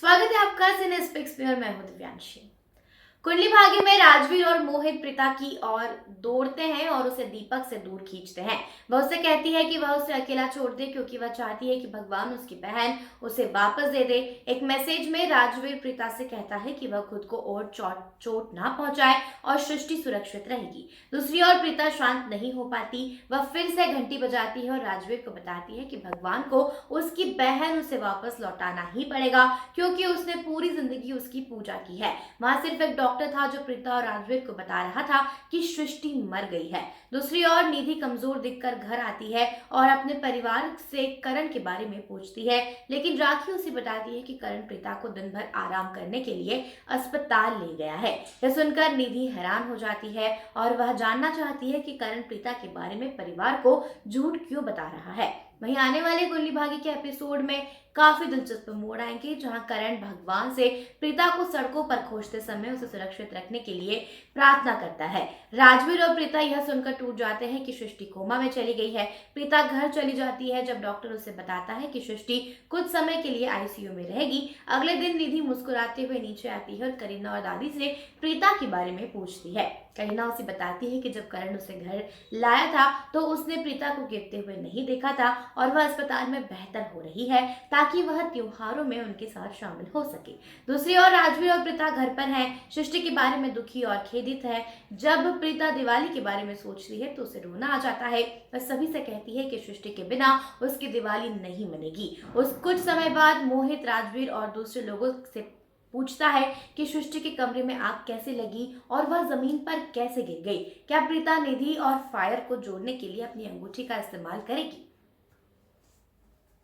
स्वागत है आपका सिनेस्पिक्स में और मैं हूं दिव्यांशी। कुंडली भाग्य में राजवीर और मोहित प्रीता की ओर दौड़ते हैं और उसे दीपक से दूर खींचते हैं। वह उससे कहती है कि वह उसे अकेला छोड़ दे क्योंकि वह चाहती है कि भगवान उसकी बहन उसे वापस दे दे। एक मैसेज में राजवीर प्रीता से कहता है कि वह खुद को और चोट चोट ना पहुंचाए और सृष्टि सुरक्षित रहेगी। दूसरी ओर प्रीता शांत नहीं हो पाती। वह फिर से घंटी बजाती है और राजवीर को बताती है कि भगवान को उसकी बहन उसे वापस लौटाना ही पड़ेगा क्योंकि उसने पूरी जिंदगी उसकी पूजा की है। वहां सिर्फ एक डॉक्टर था जो प्रीता और राजवीर को बता रहा था कि सृष्टि मर गई है। दूसरी ओर निधि कमजोर दिखकर घर आती है और अपने परिवार से करण के बारे में पूछती है, लेकिन राखी उसे बताती है कि करण प्रीता को दिन भर आराम करने के लिए अस्पताल ले गया है। यह सुनकर निधि हैरान हो जाती है और वह जानना चाहती है कि करण प्रीता के बारे में परिवार को झूठ क्यों बता रहा है। वहीं आने वाले कुंडली भाग्य के एपिसोड में काफी दिलचस्प मोड़ आएंगे, जहां करण भगवान से प्रीता को सड़कों पर खोजते समय उसे सुरक्षित रखने के लिए प्रार्थना करता है। राजवीर और प्रीता यह सुनकर टूट जाते हैं कि सृष्टि कोमा में चली गई है। प्रीता घर चली जाती है जब डॉक्टर उसे बताता है कि सृष्टि कुछ समय के लिए आईसीयू में रहेगी। अगले दिन निधि मुस्कुराते हुए नीचे आती है और करीना और दादी से प्रीता के बारे में पूछती है। करीना उसे बताती है कि जब करण उसे घर लाया था तो उसने प्रीता को गिरते हुए नहीं देखा था और वह अस्पताल में बेहतर हो रही है ताकि वह त्योहारों में उनके साथ शामिल हो सके। दूसरी ओर राजवीर और प्रीता घर पर हैं, सृष्टि के बारे में दुखी और खेदित है। जब प्रीता दिवाली के बारे में सोचती है तो उसे रोना आ जाता है। वह सभी से कहती है कि सृष्टि के बिना उसकी दिवाली नहीं मनेगी। उस कुछ समय बाद मोहित राजवीर और दूसरे लोगों से पूछता है कि सृष्टि के कमरे में आग कैसे लगी और वह जमीन पर कैसे गिर गई। क्या प्रीता निधि और फायर को जोड़ने के लिए अपनी अंगूठी का इस्तेमाल करेगी?